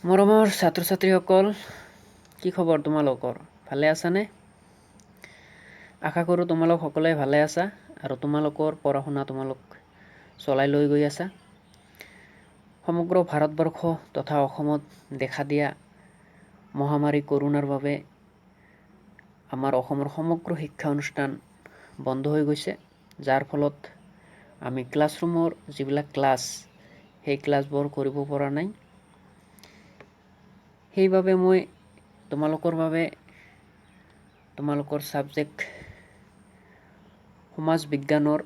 মৰমৰ ছাত্ৰ ছাত্ৰীসকল, কি খবৰ তোমালোকৰ? ভালে আছানে? আশা কৰোঁ তোমালোক সকলোৱে ভালে আছা আৰু তোমালোকৰ পঢ়া শুনা তোমালোক চলাই লৈ গৈ আছা। সমগ্ৰ ভাৰতবৰ্ষ তথা অসমত দেখা দিয়া মহামাৰী কৰোনাৰ বাবে আমাৰ অসমৰ সমগ্ৰ শিক্ষা অনুষ্ঠান বন্ধ হৈ গৈছে, যাৰ ফলত আমি ক্লাছৰুমৰ যিবিলাক ক্লাছ সেই ক্লাছবোৰ কৰিব পৰা নাই। সেইবাবে মই তোমালোকৰ বাবে তোমালোকৰ ছাবজেক্ট সমাজ বিজ্ঞানৰ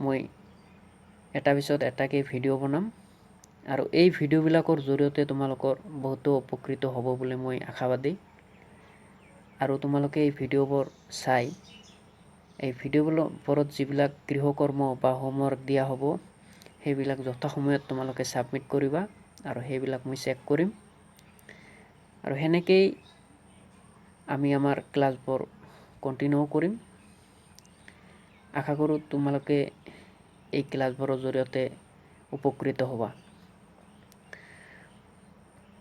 মই এটা পিছত এটাকৈ ভিডিঅ' বনাম আৰু এই ভিডিঅ'বিলাকৰ জৰিয়তে তোমালোকৰ বহুতো উপকৃত হ'ব বুলি মই আশাবাদী। আৰু তোমালোকে এই ভিডিঅ'বোৰ চাই এই ভিডিঅ'বোৰত যিবিলাক গৃহকৰ্ম বা হোমৱৰ্ক দিয়া হ'ব সেইবিলাক যথাসময়ত তোমালোকে ছাবমিট কৰিবা আৰু সেইবিলাক মই চেক কৰিম। আৰু সেনেকেই আমি আমাৰ ক্লাছবোৰ কণ্টিনিউ কৰিম। আশা কৰোঁ তোমালোকে এই ক্লাছবোৰৰ জৰিয়তে উপকৃত হ'বা।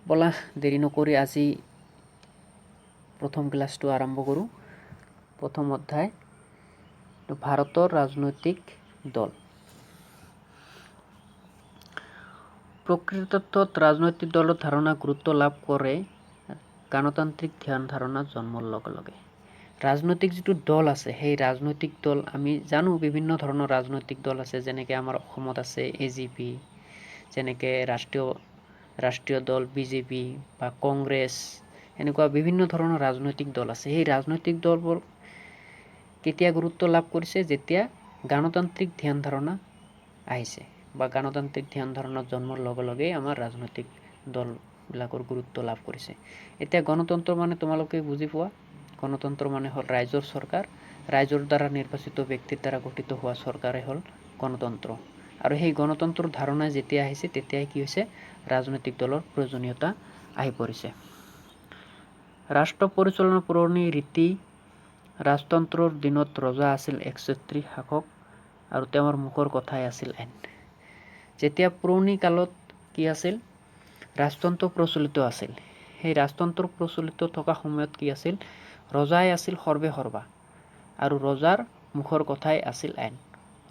ব'লা দেৰি নকৰি আজি প্ৰথম ক্লাছটো আৰম্ভ কৰোঁ। প্ৰথম অধ্যায়, ভাৰতৰ ৰাজনৈতিক দল। প্ৰকৃতত ৰাজনৈতিক দলৰ ধাৰণা গুৰুত্ব লাভ কৰে গণতান্ত্ৰিক ধ্যান ধাৰণা জন্মৰ লগে লগে। ৰাজনৈতিক যিটো দল আছে সেই ৰাজনৈতিক দল আমি জানো বিভিন্ন ধৰণৰ ৰাজনৈতিক দল আছে, যেনেকৈ আমাৰ অসমত আছে AGP, যেনেকৈ ৰাষ্ট্ৰীয় দল BJP বা কংগ্ৰেছ, এনেকুৱা বিভিন্ন ধৰণৰ ৰাজনৈতিক দল আছে। সেই ৰাজনৈতিক দলবোৰ কেতিয়া গুৰুত্ব লাভ কৰিছে? যেতিয়া গণতান্ত্ৰিক ধ্যান ধাৰণা আহিছে বা গণতান্ত্ৰিক ধ্যান ধাৰণা জন্মৰ লগে লগেই আমাৰ ৰাজনৈতিক দলবিলাকৰ গুৰুত্ব লাভ কৰিছে। এতিয়া গণতন্ত্ৰ মানে তোমালোকে বুজি পোৱা, গণতন্ত্ৰ মানে হ'ল ৰাইজৰ চৰকাৰ, ৰাইজৰ দ্বাৰা নিৰ্বাচিত ব্যক্তিৰ দ্বাৰা গঠিত হোৱা চৰকাৰে হ'ল গণতন্ত্ৰ। আৰু সেই গণতন্ত্ৰৰ ধাৰণা যেতিয়া আহিছে তেতিয়াই কি হৈছে? ৰাজনৈতিক দলৰ প্ৰয়োজনীয়তা আহি পৰিছে। ৰাষ্ট্ৰ পৰিচালনাৰ পুৰণি ৰীতি, ৰাজতন্ত্ৰৰ দিনত ৰজা আছিল একছত্ৰী শাসক আৰু তেওঁৰ মুখৰ কথাই আছিল আইন। যেতিয়া পুৰণি কালত কি আছিল? ৰাজতন্ত্ৰ প্ৰচলিত আছিল। সেই ৰাজতন্ত্ৰ প্ৰচলিত থকা সময়ত কি আছিল? ৰজাই আছিল সৰ্বে সৰ্বা আৰু ৰজাৰ মুখৰ কথাই আছিল আইন।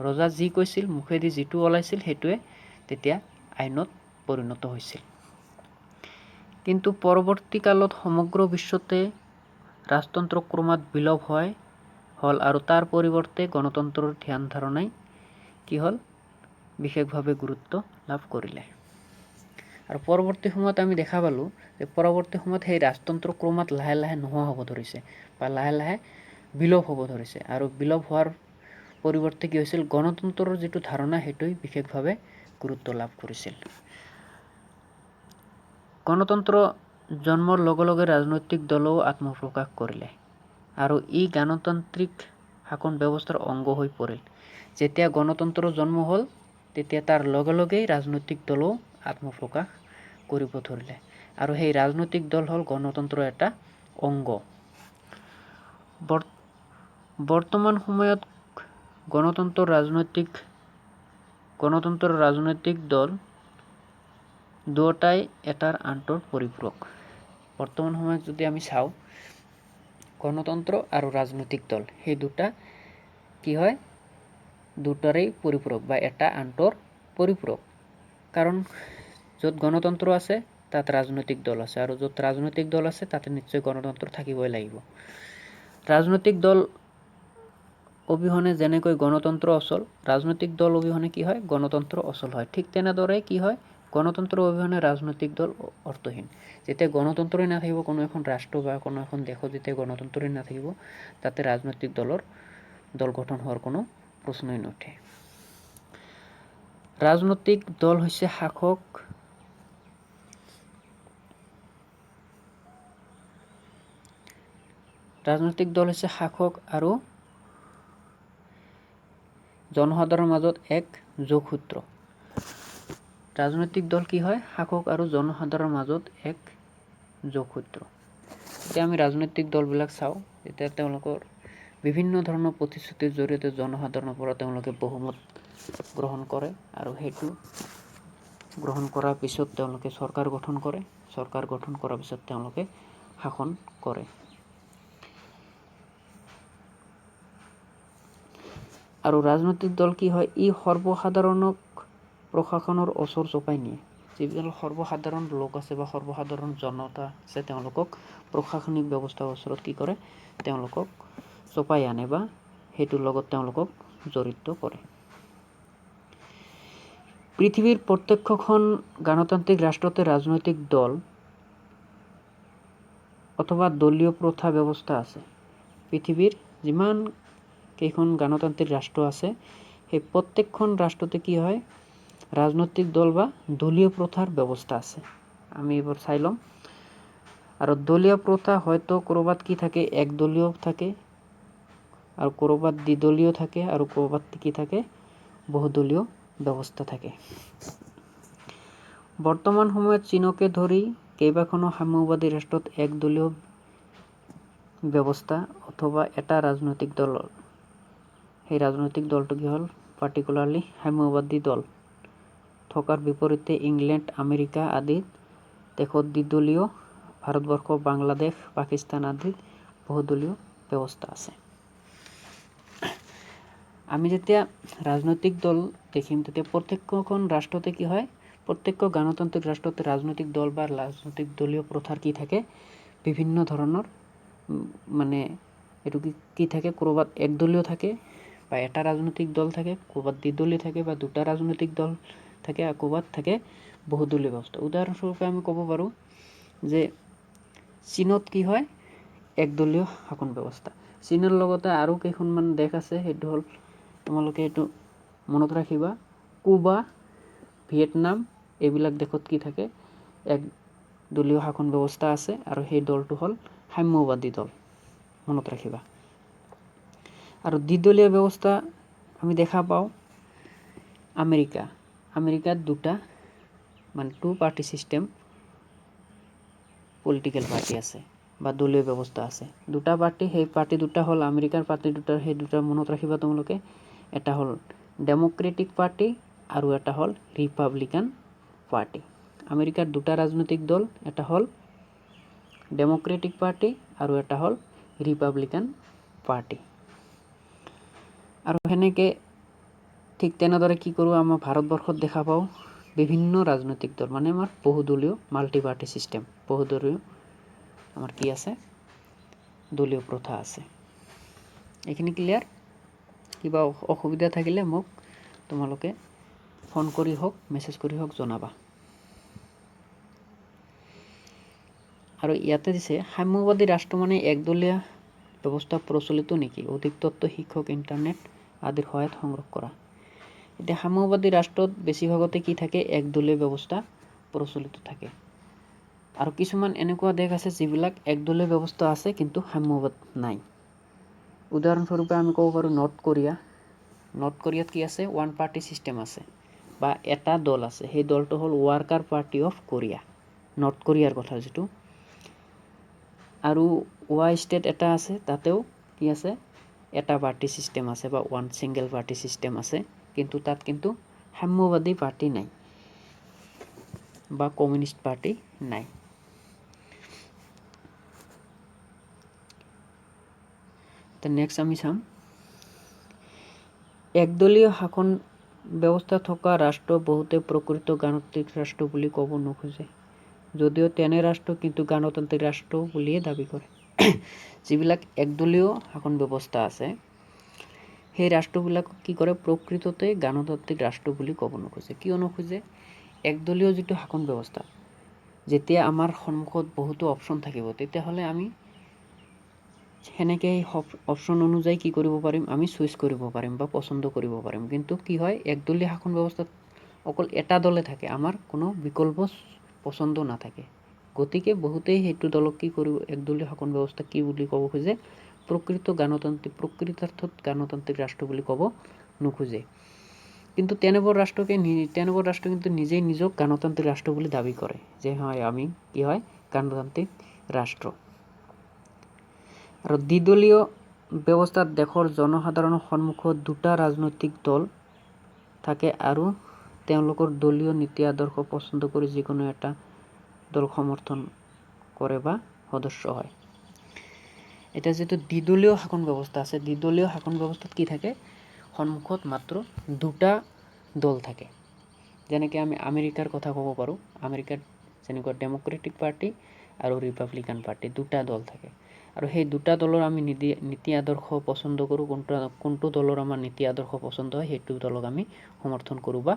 ৰজা যি কৈছিল, মুখেদি যিটো ওলাইছিল সেইটোৱে তেতিয়া আইনত পৰিণত হৈছিল। কিন্তু পৰৱৰ্তী কালত সমগ্ৰ বিশ্বতে ৰাজতন্ত্ৰ ক্ৰমাৎ বিলোপ হ'ল আৰু তাৰ পৰিৱৰ্তে গণতন্ত্ৰৰ ধ্যান ধাৰণাই কি হ'ল? বিশেষভাৱে গুৰুত্ব লাভ কৰিলে। আৰু পৰৱৰ্তী সময়ত আমি দেখা পালোঁ যে পৰৱৰ্তী সময়ত সেই ৰাজতন্ত্ৰ ক্ৰমাৎ লাহে লাহে নোহোৱা হ'ব ধৰিছে বা লাহে লাহে বিলোপ হ'ব ধৰিছে। আৰু বিলোপ হোৱাৰ পৰিৱৰ্তে কি হৈছিল? গণতন্ত্ৰৰ যিটো ধাৰণা সেইটোৱে বিশেষভাৱে গুৰুত্ব লাভ কৰিছিল। গণতন্ত্ৰ জন্মৰ লগে লগে ৰাজনৈতিক দলেও আত্মপ্ৰকাশ কৰিলে আৰু ই গণতান্ত্ৰিক শাসন ব্যৱস্থাৰ অংগ হৈ পৰিল। যেতিয়া গণতন্ত্ৰৰ জন্ম হ'ল তেতিয়া তাৰ লগে লগেই ৰাজনৈতিক দলেও আত্মপ্ৰকাশ কৰিব ধৰিলে আৰু সেই ৰাজনৈতিক দল হ'ল গণতন্ত্ৰৰ এটা অংগ। বৰ্তমান সময়ত গণতন্ত্ৰৰ ৰাজনৈতিক দল দুয়োটাই এটাৰ আনটোৰ পৰিপূৰক। বৰ্তমান সময়ত যদি আমি চাওঁ, গণতন্ত্ৰ আৰু ৰাজনৈতিক দল সেই দুটা কি হয়? দুটাৰেই পৰিপূৰক বা এটা আনটোৰ পৰিপূৰক। কাৰণ য'ত গণতন্ত্ৰ আছে তাত ৰাজনৈতিক দল আছে আৰু য'ত ৰাজনৈতিক দল আছে তাতে নিশ্চয় গণতন্ত্ৰ থাকিবই লাগিব। ৰাজনৈতিক দল অবিহনে যেনেকৈ গণতন্ত্ৰ অচল, ৰাজনৈতিক দল অবিহনে কি হয়? গণতন্ত্ৰ অচল হয়। ঠিক তেনেদৰে কি হয়? গণতন্ত্ৰ অবিহনে ৰাজনৈতিক দল অৰ্থহীন। যেতিয়া গণতন্ত্ৰই নাথাকিব, কোনো এখন ৰাষ্ট্ৰ বা কোনো এখন দেশত যেতিয়া গণতন্ত্ৰই নাথাকিব, তাতে ৰাজনৈতিক দল গঠন হোৱাৰ কোনো প্ৰশ্নই নুঠে। ৰাজনৈতিক দল হৈছে শাসক আৰু জনসাধাৰণৰ মাজত এক যোগসূত্ৰ। ৰাজনৈতিক দল কি হয়? শাসক আৰু জনসাধাৰণৰ মাজত এক যোগসূত্ৰ। এতিয়া আমি ৰাজনৈতিক দলবিলাক চাওঁ, এতিয়া তেওঁলোকৰ বিভিন্ন ধৰণৰ প্ৰতিশ্ৰুতিৰ জৰিয়তে জনসাধাৰণৰ পৰা তেওঁলোকে বহুমত গ্ৰহণ কৰে আৰু সেইটো গ্ৰহণ কৰাৰ পিছত তেওঁলোকে চৰকাৰ গঠন কৰে। চৰকাৰ গঠন কৰাৰ পিছত তেওঁলোকে শাসন কৰে। আৰু ৰাজনৈতিক দল কি হয়, ই সৰ্বসাধাৰণক প্ৰশাসনৰ ওচৰ চপাই নিয়ে। যিবিলাক সৰ্বসাধাৰণ লোক আছে বা সৰ্বসাধাৰণ জনতা আছে তেওঁলোকক প্ৰশাসনিক ব্যৱস্থাৰ ওচৰত কি কৰে, তেওঁলোকক চপাই আনে বা সেইটোৰ লগত তেওঁলোকক জড়িত কৰে। পৃথিৱীৰ প্ৰত্যেকখন গণতান্ত্ৰিক ৰাষ্ট্ৰতে ৰাজনৈতিক দল অথবা দলীয় প্ৰথা ব্যৱস্থা আছে। পৃথিৱীৰ যিমান কেইখন গণতান্ত্ৰিক ৰাষ্ট্ৰ আছে সেই প্ৰত্যেকখন ৰাষ্ট্ৰতে কি হয়, ৰাজনৈতিক দল বা দলীয় প্ৰথাৰ ব্যৱস্থা আছে। আমি এইবোৰ চাই ল'ম। আৰু দলীয় প্ৰথা হয়তো ক'ৰবাত কি থাকে, একদলীয় থাকে আৰু ক'ৰবাত দ্বিদলীয় থাকে আৰু ক'ৰবাত কি থাকে, বহুদলীয় ব্যৱস্থা থাকে। বৰ্তমান সময়ত চীনকে ধৰি কেইবাখনো সাম্যবাদী ৰাষ্ট্ৰত একদলীয় ব্যৱস্থা অথবা এটা ৰাজনৈতিক দল, সেই ৰাজনৈতিক দলটো কি হ'ল পাৰ্টিকুলাৰলি সাম্যবাদী দল থকাৰ বিপৰীতে ইংলেণ্ড, আমেৰিকা আদিত দেশত দ্বিদলীয়, ভাৰতবৰ্ষ, বাংলাদেশ, পাকিস্তান আদিত বহুদলীয় ব্যৱস্থা আছে। আমি যেতিয়া ৰাজনৈতিক দল দেখিম তেতিয়া প্ৰত্যেকখন ৰাষ্ট্ৰতে কি হয়, প্ৰত্যেক গণতান্ত্ৰিক ৰাষ্ট্ৰতে ৰাজনৈতিক দল বা ৰাজনৈতিক দলীয় প্ৰথাৰ কি থাকে, বিভিন্ন ধৰণৰ মানে এইটো কি থাকে, ক'ৰবাত একদলীয় থাকে বা এটা ৰাজনৈতিক দল থাকে, ক'ৰবাত দ্বিদলীয় থাকে বা দুটা ৰাজনৈতিক দল থাকে আৰু ক'ৰবাত থাকে বহুদলীয় ব্যৱস্থা। উদাহৰণস্বৰূপে আমি ক'ব পাৰোঁ যে চীনত কি হয়, একদলীয় শাসন ব্যৱস্থা। চীনৰ লগতে আৰু কেইখনমান দেশ আছে, সেইটো হ'ল তোমালোকে এইটো মনত ৰাখিবা, কুবা, ভিয়েটনাম, এইবিলাক দেশত কি থাকে, একদলীয় শাসন ব্যৱস্থা আছে আৰু সেই দলটো হ'ল সাম্যবাদী দল, মনত ৰাখিবা। আৰু দ্বিদলীয় ব্যৱস্থা আমি দেখা পাওঁ আমেৰিকাত দুটা মানে 2 পাৰ্টি ছিষ্টেম পলিটিকেল পাৰ্টি আছে বা দলীয় ব্যৱস্থা আছে। দুটা পাৰ্টি, সেই পাৰ্টি দুটা হ'ল আমেৰিকাৰ পাৰ্টি দুটা, সেই দুটা মনত ৰাখিবা তোমালোকে। এটা হ'ল ডেম'ক্ৰেটিক পাৰ্টি আৰু এটা হ'ল ৰিপাব্লিকান পাৰ্টি। আমেৰিকাৰ দুটা ৰাজনৈতিক দল, এটা হ'ল ডেম'ক্ৰেটিক পাৰ্টি আৰু এটা হ'ল ৰিপাব্লিকান পাৰ্টি। আৰু সেনেকে ঠিক তেনেদৰে কি কৰোঁ, আমাৰ ভাৰতবৰ্ষত দেখা পাওঁ বিভিন্ন ৰাজনৈতিক দল, মানে আমাৰ বহুদলীয় মাল্টি পাৰ্টি ছিষ্টেম, বহুদলীয় আমাৰ কি আছে, দলীয় প্ৰথা আছে। এইখিনি ক্লিয়াৰ? কিবা অসুবিধা থাকিলে মোক তোমালোকে ফোন কৰি হওক, মেছেজ কৰি হওক জনাবা। আৰু ইয়াতে দিছে সাম্যবাদী ৰাষ্ট্ৰ মানে একদলীয় ব্যৱস্থা প্ৰচলিত নেকি? অধিক তথ্য শিক্ষক ইণ্টাৰনেট আদিৰ সহায়ত সংগ্ৰহ কৰা। এতিয়া সাম্যবাদী ৰাষ্ট্ৰত বেছিভাগতে কি থাকে, একদলীয় ব্যৱস্থা প্ৰচলিত থাকে। আৰু কিছুমান এনেকুৱা দেশ আছে যিবিলাক একদলীয় ব্যৱস্থা আছে কিন্তু সাম্যবাদ নাই। উদাহৰণস্বৰূপে আমি ক'ব পাৰোঁ নৰ্থ কোৰিয়া। নৰ্থ কোৰিয়াত কি আছে, 1 পাৰ্টি ছিষ্টেম আছে বা এটা দল আছে, সেই দলটো হ'ল worker party of Korea, north কোৰিয়াৰ কথা যিটো। আৰু ৱাই ষ্টেট এটা আছে, তাতেও কি আছে, এটা পাৰ্টি ছিষ্টেম আছে বা 1 ছিংগল পাৰ্টি ছিষ্টেম আছে, কিন্তু তাত কিন্তু সাম্যবাদী পাৰ্টি নাই বা কমিউনিষ্ট পাৰ্টি নাই। নেক্সট আমি চাম একদলীয় শাসন ব্যৱস্থা থকা ৰাষ্ট্ৰ বহুতে প্ৰকৃত গণতান্ত্ৰিক ৰাষ্ট্ৰ বুলি ক'ব নোখোজে, যদিও তেনে ৰাষ্ট্ৰ কিন্তু গণতান্ত্ৰিক ৰাষ্ট্ৰ বুলিয়ে দাবী কৰে। যিবিলাক একদলীয় শাসন ব্যৱস্থা আছে সেই ৰাষ্ট্ৰবিলাক কি কৰে, প্ৰকৃততে গণতান্ত্ৰিক ৰাষ্ট্ৰ বুলি ক'ব নোখোজে। কিয় নোখোজে? একদলীয় যিটো শাসন ব্যৱস্থা, যেতিয়া আমাৰ সন্মুখত বহুতো অপশ্যন থাকিব তেতিয়াহ'লে আমি সেনেকৈ অপশ্যন অনুযায়ী কি কৰিব পাৰিম, আমি চুইচ কৰিব পাৰিম বা পচন্দ কৰিব পাৰিম। কিন্তু কি হয়, একদলীয় শাসন ব্যৱস্থাত অকল এটা দলে থাকে, আমাৰ কোনো বিকল্প পচন্দ নাথাকে। গতিকে বহুতেই সেইটো দলক কি কৰিব, একদলীয় শাসন ব্যৱস্থা কি বুলি ক'ব খোজে, প্ৰকৃতাৰ্থত গণতান্ত্ৰিক ৰাষ্ট্ৰ বুলি ক'ব নোখোজে। কিন্তু তেনেবোৰ ৰাষ্ট্ৰ কিন্তু নিজেই নিজক গণতান্ত্ৰিক ৰাষ্ট্ৰ বুলি দাবী কৰে, যে হয় আমি কি হয়, গণতান্ত্ৰিক ৰাষ্ট্ৰ। আৰু দ্বিদলীয় ব্যৱস্থাত দেশৰ জনসাধাৰণৰ সন্মুখত দুটা ৰাজনৈতিক দল থাকে আৰু তেওঁলোকৰ দলীয় নীতি আদৰ্শ পছন্দ কৰি যিকোনো এটা দল সমৰ্থন কৰে বা সদস্য হয়। এতিয়া যিটো দ্বিদলীয় শাসন ব্যৱস্থা আছে, দ্বিদলীয় শাসন ব্যৱস্থাত কি থাকে, সন্মুখত মাত্ৰ দুটা দল থাকে। যেনেকৈ আমি আমেৰিকাৰ কথা ক'ব পাৰোঁ, আমেৰিকাত যেনেকুৱা ডেম'ক্ৰেটিক পাৰ্টি আৰু ৰিপাব্লিকান পাৰ্টি দুটা দল থাকে। আৰু সেই দুটা দলৰ আমি নীতি আদৰ্শ পছন্দ কৰোঁ, কোনটো দলৰ আমাৰ নীতি আদৰ্শ পছন্দ হয় সেইটো দলক আমি সমৰ্থন কৰোঁ বা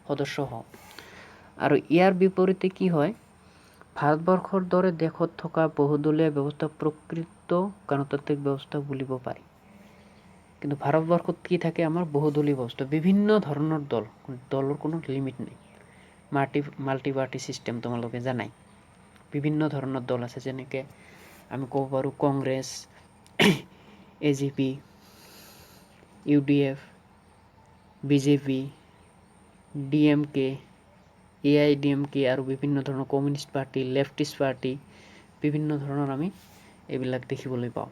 সদস্য হওঁ। আৰু ইয়াৰ বিপৰীতে কি হয়, ভাৰতবৰ্ষৰ দৰে দেশত থকা বহুদলীয় ব্যৱস্থা প্ৰকৃত গণতান্ত্ৰিক ব্যৱস্থা বুলিব পাৰি। কিন্তু ভাৰতবৰ্ষত কি থাকে, আমাৰ বহুদলীয় ব্যৱস্থা, বিভিন্ন ধৰণৰ দলৰ কোনো লিমিট নাই। মাল্টি পাৰ্টি ছিষ্টেম তোমালোকে জানাই, বিভিন্ন ধৰণৰ দল আছে। যেনেকৈ আমি ক'ব পাৰোঁ Congress, AGP, UDF, BJP, DMK, AIDMK আৰু বিভিন্ন ধৰণৰ কমিউনিষ্ট পাৰ্টি, লেফটিষ্ট পাৰ্টি, বিভিন্ন ধৰণৰ আমি এইবিলাক দেখিবলৈ পাওঁ।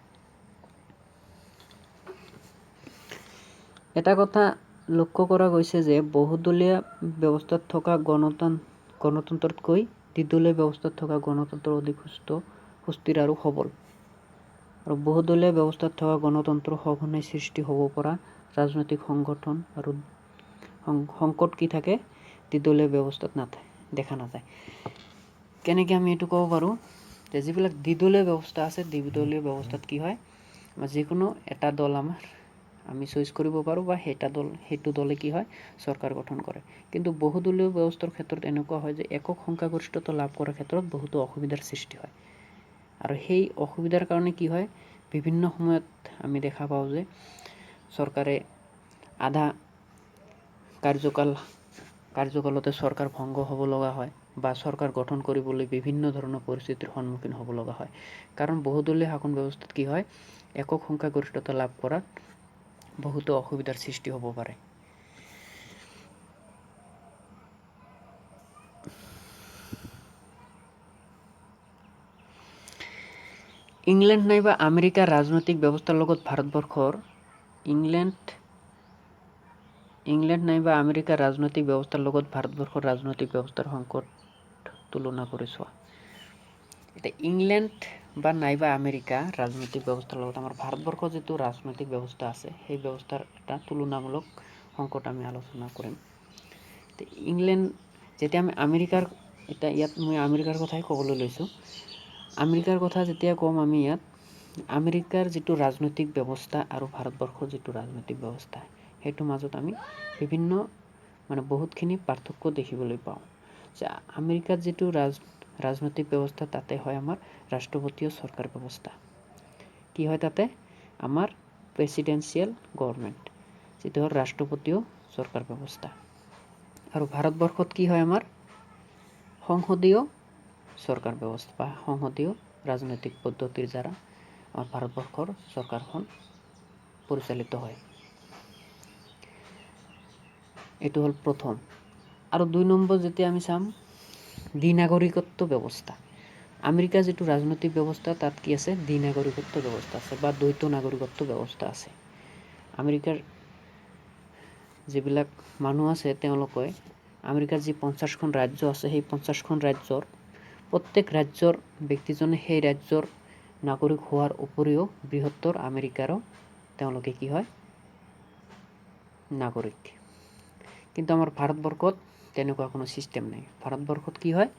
এটা কথা লক্ষ্য কৰা গৈছে যে বহুদলীয় ব্যৱস্থাত থকা গণতন্ত্ৰতকৈ দ্বিদলীয় ব্যৱস্থাত থকা গণতন্ত্ৰ অধিক সুস্থিৰ আৰু সবল। আৰু বহুদলীয় ব্যৱস্থাত থকা গণতন্ত্ৰ সঘনাই সৃষ্টি হ'ব পৰা ৰাজনৈতিক সংগঠন আৰু সংকট কি থাকে, দ্বিদলীয় ব্যৱস্থাত দেখা নাযায়। কেনেকৈ আমি এইটো ক'ব পাৰোঁ যে যিবিলাক দ্বিদলীয় ব্যৱস্থা আছে, দ্বিদলীয় ব্যৱস্থাত কি হয়, যিকোনো এটা দল আমি চইচ কৰিব পাৰোঁ বা সেইটো দলে কি হয়, চৰকাৰ গঠন কৰে। কিন্তু বহুদলীয় ব্যৱস্থাৰ ক্ষেত্ৰত এনেকুৱা হয় যে একক সংখ্যাগৰিষ্ঠতা লাভ কৰাৰ ক্ষেত্ৰত বহুতো অসুবিধাৰ সৃষ্টি হয়। আৰু সেই অসুবিধাৰ কাৰণে কি হয়, বিভিন্ন সময়ত আমি দেখা পাওঁ যে চৰকাৰে আধা কাৰ্যকালতে চৰকাৰ ভংগ হ'ব লগা হয় বা চৰকাৰ গঠন কৰিবলৈ বিভিন্ন ধৰণৰ পৰিস্থিতিৰ সন্মুখীন হ'ব লগা হয়। কাৰণ বহুদলীয় শাসন ব্যৱস্থাত কি হয়, একক সংখ্যাগৰিষ্ঠতা লাভ কৰাত বহুতো অসুবিধাৰ সৃষ্টি হ'ব পাৰে। ইংলেণ্ড নাইবা আমেৰিকাৰ ৰাজনৈতিক ব্যৱস্থাৰ লগত ভাৰতবৰ্ষৰ ইংলেণ্ড নাইবা আমেৰিকাৰ ৰাজনৈতিক ব্যৱস্থাৰ লগত ভাৰতবৰ্ষৰ ৰাজনৈতিক ব্যৱস্থাৰ সংকট তুলনা কৰি চোৱা। এতিয়া ইংলেণ্ড বা নাইবা আমেৰিকা ৰাজনৈতিক ব্যৱস্থাৰ লগত আমাৰ ভাৰতবৰ্ষৰ যিটো ৰাজনৈতিক ব্যৱস্থা আছে সেই ব্যৱস্থাৰ এটা তুলনামূলক সংকট আমি আলোচনা কৰিম। ইংলেণ্ড যেতিয়া আমি ইয়াত মই আমেৰিকাৰ কথাই ক'বলৈ লৈছোঁ। আমেৰিকাৰ কথা যেতিয়া ক'ম আমি ইয়াত আমেৰিকাৰ যিটো ৰাজনৈতিক ব্যৱস্থা আৰু ভাৰতবৰ্ষৰ যিটো ৰাজনৈতিক ব্যৱস্থা সেইটোৰ মাজত আমি বহুতখিনি পাৰ্থক্য দেখিবলৈ পাওঁ। যে আমেৰিকাত যিটো ৰাজনৈতিক ব্যৱস্থা তাতে হয় আমাৰ ৰাষ্ট্ৰপতীয় চৰকাৰ ব্যৱস্থা। কি হয় তাতে, আমাৰ প্ৰেচিডেঞ্চিয়েল গভৰ্ণমেণ্ট, যিটো হ'ল ৰাষ্ট্ৰপতীয় চৰকাৰ ব্যৱস্থা। আৰু ভাৰতবৰ্ষত কি হয়, আমাৰ সংসদীয় চৰকাৰ ব্যৱস্থা বা সংসদীয় ৰাজনৈতিক পদ্ধতিৰ দ্বাৰা আমাৰ ভাৰতবৰ্ষৰ চৰকাৰখন পৰিচালিত হয়। এইটো হ'ল প্ৰথম। আৰু 2 নম্বৰ যেতিয়া আমি চাম দ্বিনাগৰিকত্ব ব্যৱস্থা। আমেৰিকাৰ যিটো ৰাজনৈতিক ব্যৱস্থা তাত কি আছে, দ্বিনাগৰিকত্ব ব্যৱস্থা আছে বা দ্বৈত নাগৰিকত্ব ব্যৱস্থা আছে। আমেৰিকাৰ যিবিলাক মানুহ আছে তেওঁলোকে আমেৰিকাৰ যি 50খন ৰাজ্য আছে সেই 50খন ৰাজ্যৰ প্ৰত্যেক ৰাজ্যৰ ব্যক্তিজনে সেই ৰাজ্যৰ নাগৰিক হোৱাৰ উপৰিও বৃহত্তৰ আমেৰিকাৰো তেওঁলোকে কি হয়, নাগৰিক। কিন্তু আমাৰ ভাৰতবৰ্ষত তেনেকুৱা কোনো ছিষ্টেম নাই। ভাৰতবৰ্ষত কি হয়,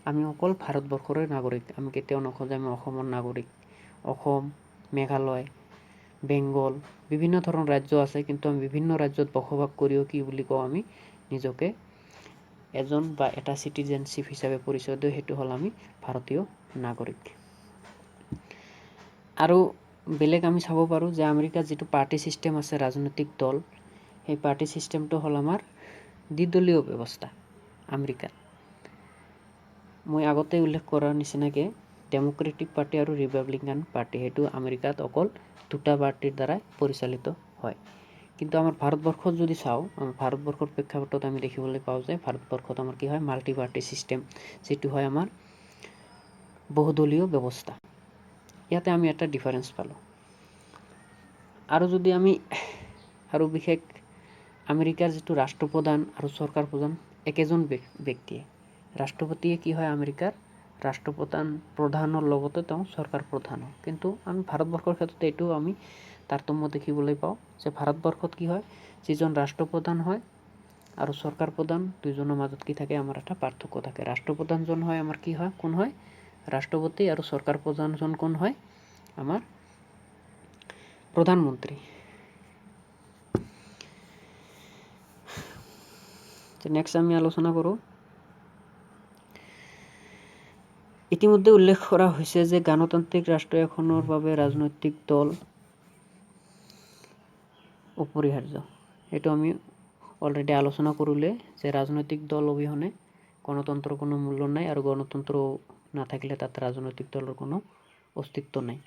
আমি অকল ভাৰতবৰ্ষৰে নাগৰিক। আমি কেতিয়াও নকওঁ যে আমি অসমৰ নাগৰিক। অসম, মেঘালয়, বেংগল বিভিন্ন ধৰণৰ ৰাজ্য আছে, কিন্তু আমি বিভিন্ন ৰাজ্যত বসবাস কৰিও কি বুলি কওঁ, আমি নিজকে এজন বা এটা চিটিজেনশ্বিপ হিচাপে পৰিচয় দিওঁ, সেইটো হ'ল আমি ভাৰতীয় নাগৰিক। আৰু বেলেগ আমি চাব পাৰোঁ যে আমেৰিকাত যিটো পাৰ্টি ছিষ্টেম আছে, ৰাজনৈতিক দল, সেই পাৰ্টি ছিষ্টেমটো হ'ল আমাৰ দ্বিদলীয় ব্যৱস্থা আমেৰিকাত। মই আগতে উল্লেখ কৰাৰ নিচিনাকৈ ডেম'ক্ৰেটিক পাৰ্টি আৰু ৰিপাব্লিকান পাৰ্টি সেইটো আমেৰিকাত অকল দুটা পাৰ্টিৰ দ্বাৰাই পৰিচালিত হয়। কিন্তু আমাৰ ভাৰতবৰ্ষত যদি চাওঁ, আমাৰ ভাৰতবৰ্ষৰ প্ৰেক্ষাপটত আমি দেখিবলৈ পাওঁ যে ভাৰতবৰ্ষত আমাৰ কি হয়, মাল্টি পাৰ্টি ছিষ্টেম, যিটো হয় আমাৰ বহুদলীয় ব্যৱস্থা। ইয়াতে আমি এটা ডিফাৰেঞ্চ পালোঁ। আৰু যদি আমি আৰু বিশেষ আমেৰিকাৰ যিটো ৰাষ্ট্ৰপ্ৰধান আৰু চৰকাৰ প্ৰধান একেজন ব্যক্তিয়ে। ৰাষ্ট্ৰপতিয়ে কি হয় আমেৰিকাৰ প্ৰধানৰ লগতে তেওঁ চৰকাৰ প্ৰধান হয়। কিন্তু আমি ভাৰতবৰ্ষৰ ক্ষেত্ৰত এইটো আমি তাৰতম্য দেখিবলৈ পাওঁ যে ভাৰতবৰ্ষত কি হয় যিজন ৰাষ্ট্ৰপ্ৰধান হয় আৰু চৰকাৰ প্ৰধান দুইজনৰ মাজত কি থাকে আমাৰ এটা পাৰ্থক্য থাকে। ৰাষ্ট্ৰপ্ৰধানজন হয় আমাৰ কি হয় কোন হয় ৰাষ্ট্ৰপতি আৰু চৰকাৰ প্ৰধানজন কোন হয় আমাৰ প্ৰধানমন্ত্ৰী। নেক্সট আমি আলোচনা কৰোঁ। ইতিমধ্যে উল্লেখ কৰা হৈছে যে গণতান্ত্ৰিক ৰাষ্ট্ৰ এখনৰ বাবে ৰাজনৈতিক দল অপৰিহাৰ্য। এইটো আমি অলৰেডি আলোচনা কৰিলে যে ৰাজনৈতিক দল অবিহনে গণতন্ত্ৰৰ কোনো মূল্য নাই আৰু গণতন্ত্ৰ নাথাকিলে তাত ৰাজনৈতিক দলৰ কোনো অস্তিত্ব নাই।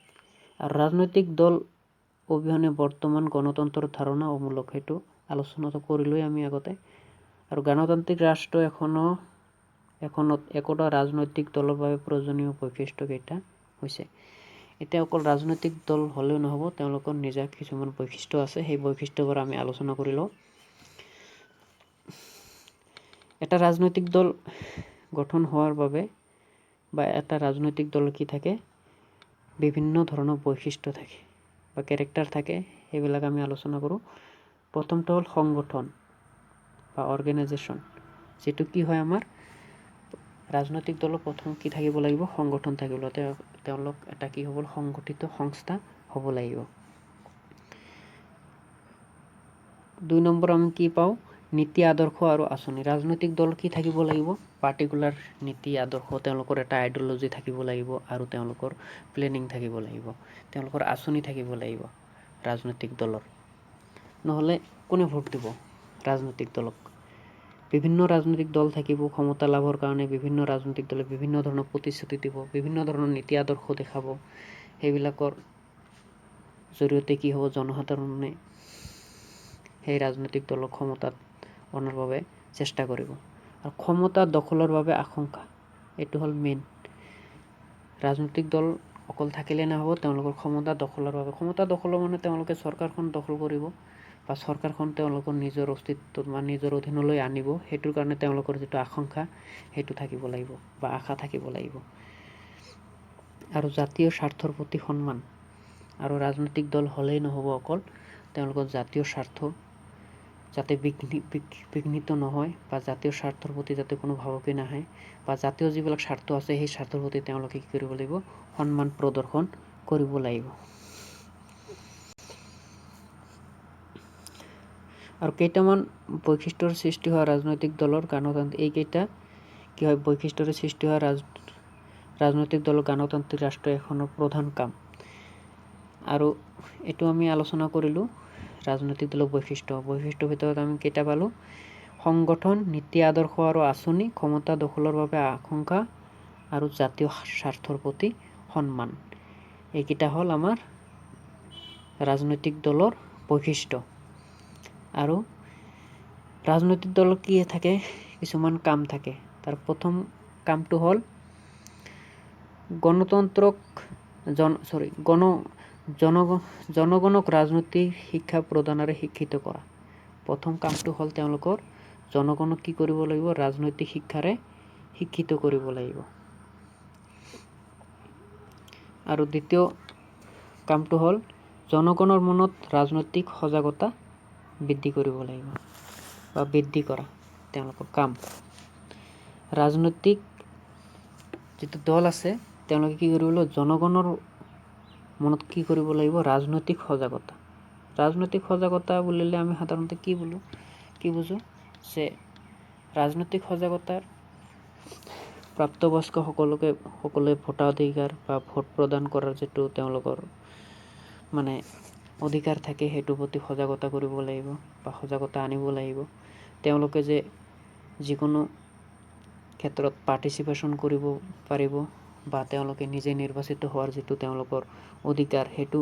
আৰু ৰাজনৈতিক দল অবিহনে বৰ্তমান গণতন্ত্ৰৰ ধাৰণা অমূলক, সেইটো আলোচনা কৰিলোৱে আমি আগতে। আৰু গণতান্ত্ৰিক ৰাষ্ট্ৰ এখনত একোটা ৰাজনৈতিক দলৰ বাবে প্ৰয়োজনীয় বৈশিষ্ট্য কেইটা হৈছে। এতিয়া অকল ৰাজনৈতিক দল হ'লেও নহ'ব, তেওঁলোকৰ নিজা কিছুমান বৈশিষ্ট্য আছে, সেই বৈশিষ্ট্যবোৰ আমি আলোচনা কৰি লওঁ। এটা ৰাজনৈতিক দল গঠন হোৱাৰ বাবে বা এটা ৰাজনৈতিক দল কি থাকে বিভিন্ন ধৰণৰ বৈশিষ্ট্য থাকে বা কেৰেক্টাৰ থাকে, সেইবিলাক আমি আলোচনা কৰোঁ। প্ৰথমটো হ'ল সংগঠন বা অৰ্গেনাইজেশ্যন, যিটো কি হয় আমাৰ ৰাজনৈতিক দলৰ প্ৰথম কি থাকিব লাগিব সংগঠন থাকিব লাগিব, তেওঁলোক এটা কি হ'ব সংগঠিত সংস্থা হ'ব লাগিব। 2 নম্বৰ আমি কি পাওঁ নীতি আদৰ্শ আৰু আঁচনি। ৰাজনৈতিক দল কি থাকিব লাগিব পাৰ্টিকুলাৰ নীতি আদৰ্শ, তেওঁলোকৰ এটা আইডিঅলজি থাকিব লাগিব আৰু তেওঁলোকৰ প্লেনিং থাকিব লাগিব, তেওঁলোকৰ আঁচনি থাকিব লাগিব ৰাজনৈতিক দলৰ। নহ'লে কোনে ভোট দিব ৰাজনৈতিক দলক। বিভিন্ন ৰাজনৈতিক দল থাকিব, ক্ষমতা লাভৰ কাৰণে বিভিন্ন ৰাজনৈতিক দলে বিভিন্ন ধৰণৰ প্ৰতিশ্ৰুতি দিব, বিভিন্ন ধৰণৰ নীতি আদৰ্শ দেখাব, সেইবিলাকৰ জৰিয়তে কি হ'ব জনসাধাৰণে সেই ৰাজনৈতিক দলক ক্ষমতাত অনাৰ বাবে চেষ্টা কৰিব। আৰু ক্ষমতা দখলৰ বাবে আশংকা, এইটো হ'ল মেইন। ৰাজনৈতিক দল অকল থাকিলে নহ'ব, তেওঁলোকৰ ক্ষমতা দখলৰ বাবে, ক্ষমতা দখলৰ মানে তেওঁলোকে চৰকাৰখন দখল কৰিব বা চৰকাৰখন তেওঁলোকৰ নিজৰ অস্তিত্বত বা নিজৰ অধীনলৈ আনিব, সেইটোৰ কাৰণে তেওঁলোকৰ যিটো আকাংক্ষা সেইটো থাকিব লাগিব বা আশা থাকিব লাগিব। আৰু জাতীয় স্বাৰ্থৰ প্ৰতি সন্মান, আৰু ৰাজনৈতিক দল হ'লেই নহ'ব অকল, তেওঁলোকৰ জাতীয় স্বাৰ্থ যাতে বিঘ্নিত নহয় বা জাতীয় স্বাৰ্থৰ প্ৰতি যাতে কোনো ভাবুকি নাহে বা জাতীয় যিবিলাক স্বাৰ্থ আছে সেই স্বাৰ্থৰ প্ৰতি তেওঁলোকে কি কৰিব লাগিব সন্মান প্ৰদৰ্শন কৰিব লাগিব। আৰু কেইটামান বৈশিষ্ট্যৰ সৃষ্টি হোৱা ৰাজনৈতিক দলৰ এইকেইটা কি হয় বৈশিষ্ট্যৰ সৃষ্টি হোৱা ৰাজনৈতিক দলৰ গণতান্ত্ৰিক ৰাষ্ট্ৰ এখনৰ প্ৰধান কাম। আৰু এইটো আমি আলোচনা কৰিলোঁ ৰাজনৈতিক দলৰ বৈশিষ্ট্যৰ ভিতৰত আমি কেইটা পালোঁ সংগঠন, নীতি আদৰ্শ আৰু আঁচনি, ক্ষমতা দখলৰ বাবে আশংকা আৰু জাতীয় স্বাৰ্থৰ প্ৰতি সন্মান। এইকেইটা হ'ল আমাৰ ৰাজনৈতিক দলৰ বৈশিষ্ট্য। আৰু ৰাজনৈতিক দলৰ কি থাকে কিছুমান কাম থাকে। তাৰ প্ৰথম কামটো হ'ল জনগণক ৰাজনৈতিক শিক্ষা প্ৰদানেৰে শিক্ষিত কৰা। প্ৰথম কামটো হ'ল তেওঁলোকৰ জনগণক কি কৰিব লাগিব ৰাজনৈতিক শিক্ষাৰে শিক্ষিত কৰিব লাগিব। আৰু দ্বিতীয় কামটো হ'ল জনগণৰ মনত ৰাজনৈতিক সজাগতা বৃদ্ধি কৰিব লাগিব বা বৃদ্ধি কৰা তেওঁলোকৰ কাম। ৰাজনৈতিক যিটো দল আছে তেওঁলোকে কি কৰিব লাগিব জনগণৰ মনত কি কৰিব লাগিব ৰাজনৈতিক সজাগতা। ৰাজনৈতিক সজাগতা বুলিলে আমি সাধাৰণতে কি বুজো যে ৰাজনৈতিক সজাগতাৰ প্ৰাপ্তবয়স্ক সকলোৱে ভোটাধিকাৰ বা ভোট প্ৰদান কৰাৰ যিটো তেওঁলোকৰ মানে অধিকাৰ থাকে সেইটোৰ প্ৰতি সজাগতা কৰিব লাগিব বা সজাগতা আনিব লাগিব। তেওঁলোকে যে যিকোনো ক্ষেত্ৰত পাৰ্টিচিপেশ্যন কৰিব পাৰিব বা তেওঁলোকে নিজে নিৰ্বাচিত হোৱাৰ যিটো তেওঁলোকৰ অধিকাৰ সেইটো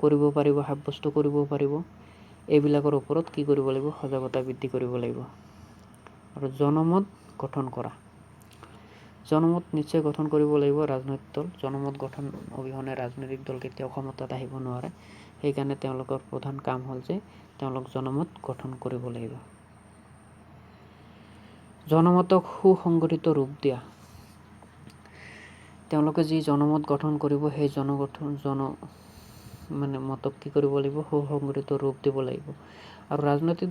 কৰিব পাৰিব, সাব্যস্ত কৰিব পাৰিব, এইবিলাকৰ ওপৰত কি কৰিব লাগিব সজাগতা বৃদ্ধি কৰিব লাগিব। আৰু জনমত গঠন কৰা, জনমত নিশ্চয় গঠন কৰিব লাগিব ৰাজনৈতিক দল। জনমত গঠন অবিহনে ৰাজনৈতিক দল কেতিয়াও ক্ষমতাত আহিব নোৱাৰে। সেইকাৰণে তেওঁলোকৰ প্ৰধান কাম হ'ল যে তেওঁলোক জনমত গঠন কৰিব লাগিব। জনমতক সুসংগঠিত ৰূপ দিয়া। তেওঁলোকে যি জনমত গঠন কৰিব সেই মতক কি কৰিব লাগিব, সুসংগঠিত ৰূপ দিব লাগিব। আৰু ৰাজনৈতিক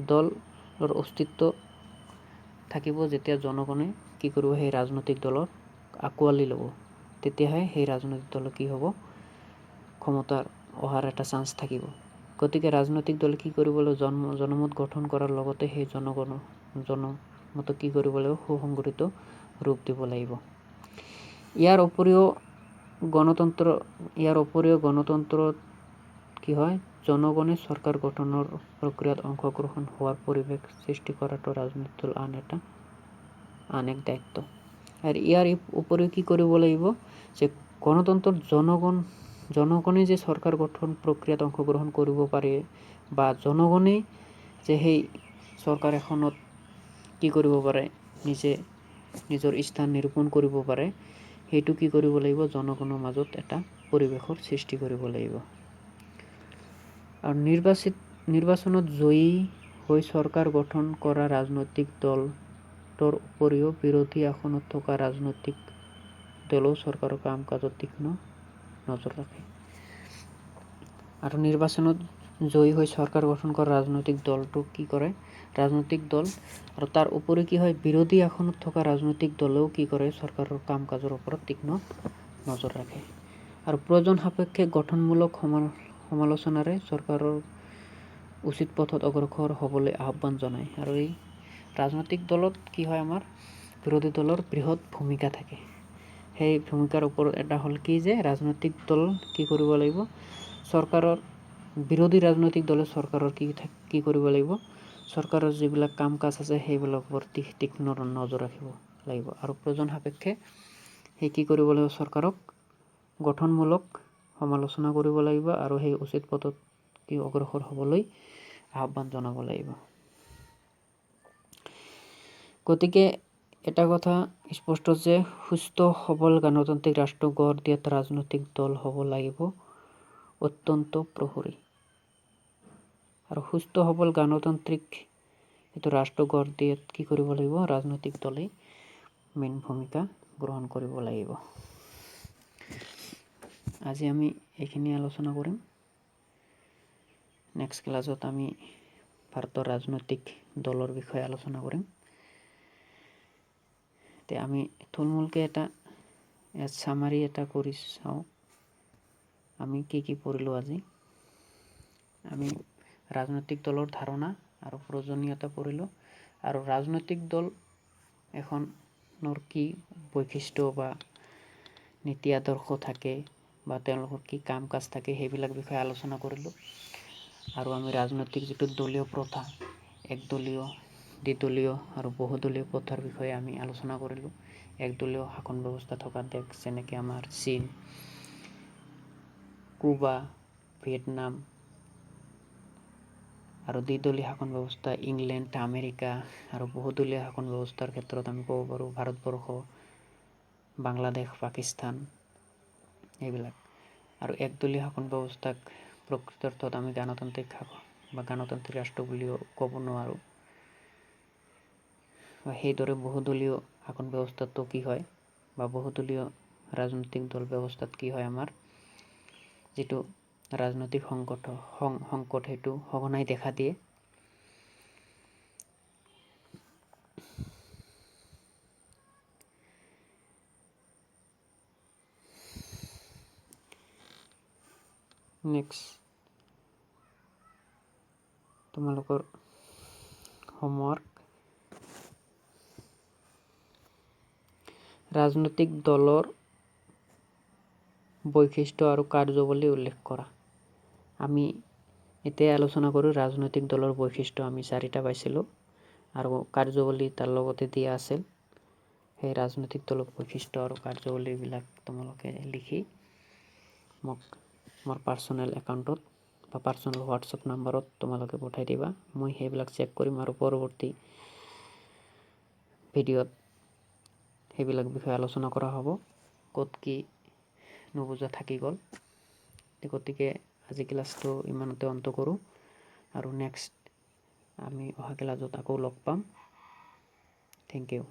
দলৰ অস্তিত্ব থাকিব যেতিয়া জনগণে কি কৰিব, সেই ৰাজনৈতিক দলক আঁকোৱালি ল'ব, তেতিয়াহে সেই ৰাজনৈতিক দল কি হ'ব, ক্ষমতাৰ অহাৰ এটা চান্স থাকিব। গতিকে ৰাজনৈতিক দলে কি কৰিব লাগিব, জনমত গঠন কৰাৰ লগতে সেই জনমতক কি কৰিব লাগিব, সুসংগঠিত ৰূপ দিব লাগিব। ইয়াৰ উপৰিও গণতন্ত্ৰত কি হয়, জনগণে চৰকাৰ গঠনৰ প্ৰক্ৰিয়াত অংশগ্ৰহণ হোৱাৰ পৰিৱেশ সৃষ্টি কৰাটো ৰাজনৈতিক দল আন এক দায়িত্ব। আৰু ইয়াৰ উপৰিও কি কৰিব লাগিব, যে গণতন্ত্ৰত জনগণে যে চৰকাৰ গঠন প্ৰক্ৰিয়াত অংশগ্ৰহণ কৰিব পাৰে বা জনগণে যে সেই চৰকাৰ এখনত কি কৰিব পাৰে, নিজৰ স্থান নিৰূপণ কৰিব পাৰে, সেইটো কি কৰিব লাগিব, জনগণৰ মাজত এটা পৰিৱেশৰ সৃষ্টি কৰিব লাগিব। আৰু নিৰ্বাচনত জয়ী হৈ চৰকাৰ গঠন কৰা ৰাজনৈতিক দলৰ উপৰিও বিৰোধী আসনত থকা ৰাজনৈতিক দলেও চৰকাৰৰ কাম কাজত তীক্ষ্ণ নজৰ ৰাখে। আৰু নিৰ্বাচনত জয়ী হৈ চৰকাৰ গঠন কৰা ৰাজনৈতিক দলটো কি কৰে, ৰাজনৈতিক দল আৰু তাৰ উপৰি কি হয়, বিৰোধী আসনত থকা ৰাজনৈতিক দলেও কি কৰে, চৰকাৰৰ কাম কাজৰ ওপৰত তীক্ষ্ণ নজৰ ৰাখে। আৰু প্ৰয়োজন সাপেক্ষে গঠনমূলক সমালোচনাৰে চৰকাৰৰ উচিত পথত অগ্ৰসৰ হ'বলৈ আহ্বান জনায়। আৰু এই ৰাজনৈতিক দলত কি হয়, আমাৰ বিৰোধী দলৰ বৃহৎ ভূমিকা থাকে। সেই ভূমিকাৰ ওপৰত এটা হ'ল কি, যে ৰাজনৈতিক দল কি কৰিব লাগিব, বিৰোধী ৰাজনৈতিক দলে চৰকাৰৰ কি কৰিব লাগিব, চৰকাৰৰ যিবিলাক কাম কাজ আছে সেইবিলাকৰ ওপৰত তীক্ষ্ণ নজৰ ৰাখিব লাগিব। আৰু প্ৰয়োজন সাপেক্ষে সেই কি কৰিব লাগিব, চৰকাৰক গঠনমূলক সমালোচনা কৰিব লাগিব আৰু সেই উচিত পথত কি অগ্ৰসৰ হ'বলৈ আহ্বান জনাব লাগিব। গতিকে এটা কথা স্পষ্ট যে সুস্থ সবল গণতান্ত্ৰিক ৰাষ্ট্ৰ গঢ় দিয়াত ৰাজনৈতিক দল হ'ব লাগিব অত্যন্ত প্ৰহৰী। আৰু সুস্থ সবল গণতান্ত্ৰিক এইটো ৰাষ্ট্ৰ গঢ় দিয়াত কি কৰিব লাগিব, ৰাজনৈতিক দলে মেইন ভূমিকা গ্ৰহণ কৰিব লাগিব। আজি আমি এইখিনি আলোচনা কৰিম। নেক্সট ক্লাছত আমি ভাৰতৰ ৰাজনৈতিক দলৰ বিষয়ে আলোচনা কৰিম। এতিয়া আমি থুলমূলকৈ এটা চামাৰি এটা কৰি চাওঁ, আমি কি পঢ়িলোঁ আজি। আমি ৰাজনৈতিক দলৰ ধাৰণা আৰু প্ৰয়োজনীয়তা পঢ়িলোঁ। আৰু ৰাজনৈতিক দল এখনৰ কি বৈশিষ্ট্য বা নীতি আদৰ্শ থাকে বা তেওঁলোকৰ কি কাম কাজ থাকে সেইবিলাক বিষয়ে আলোচনা কৰিলোঁ। আৰু আমি ৰাজনৈতিক যিটো দলীয় প্ৰথা, একদলীয়, দ্বিদলীয় আৰু বহুদলীয় প্ৰথাৰ বিষয়ে আমি আলোচনা কৰিলোঁ। একদলীয় শাসন ব্যৱস্থা থকা দেশ যেনেকৈ আমাৰ চীন, কুবা, ভিয়েটনাম, আৰু দ্বিদলীয় শাসন ব্যৱস্থা ইংলেণ্ড, আমেৰিকা, আৰু বহুদলীয় শাসন ব্যৱস্থাৰ ক্ষেত্ৰত আমি ক'ব পাৰোঁ ভাৰতবৰ্ষ, বাংলাদেশ, পাকিস্তান এইবিলাক। আৰু একদলীয় শাসন ব্যৱস্থাক প্ৰকৃতাৰ্থত আমি গণতান্ত্ৰিক ৰাষ্ট্ৰ বুলিও ক'ব নোৱাৰোঁ। সেইদৰে বহুদলীয় শাসন ব্যৱস্থাটো কি হয়, বা বহুদলীয় ৰাজনৈতিক দল ব্যৱস্থাত কি হয়, আমাৰ যিটো ৰাজনৈতিক সংকট সেইটো সঘনাই দেখা দিয়ে। নেক্সট তোমালোকৰ হোমৱৰ্ক, ৰাজনৈতিক দলৰ বৈশিষ্ট্য আৰু কাৰ্যাৱলী উল্লেখ কৰা। আমি এতিয়া আলোচনা কৰোঁ ৰাজনৈতিক দলৰ বৈশিষ্ট্য। আমি 4টা পাইছিলোঁ আৰু কাৰ্যাৱলী তাৰ লগতে দিয়া আছিল। সেই ৰাজনৈতিক দলৰ বৈশিষ্ট্য আৰু কাৰ্যাৱলীবিলাক তোমালোকে লিখি মোক মোৰ পাৰ্চনেল একাউণ্টত বা পাৰ্চনেল হোৱাটছএপ নাম্বাৰত তোমালোকে পঠাই দিবা। মই সেইবিলাক চেক কৰিম আৰু পৰৱৰ্তী ভিডিঅ'ত সেইবিলাক বিষয়ে আলোচনা কৰা হ'ব, ক'ত কি নুবুজা থাকি গ'ল। গতিকে আজি ক্লাছটো ইমানতে অন্ত কৰোঁ আৰু নেক্সট আমি অহা ক্লাছত আকৌ লগ পাম। Thank U.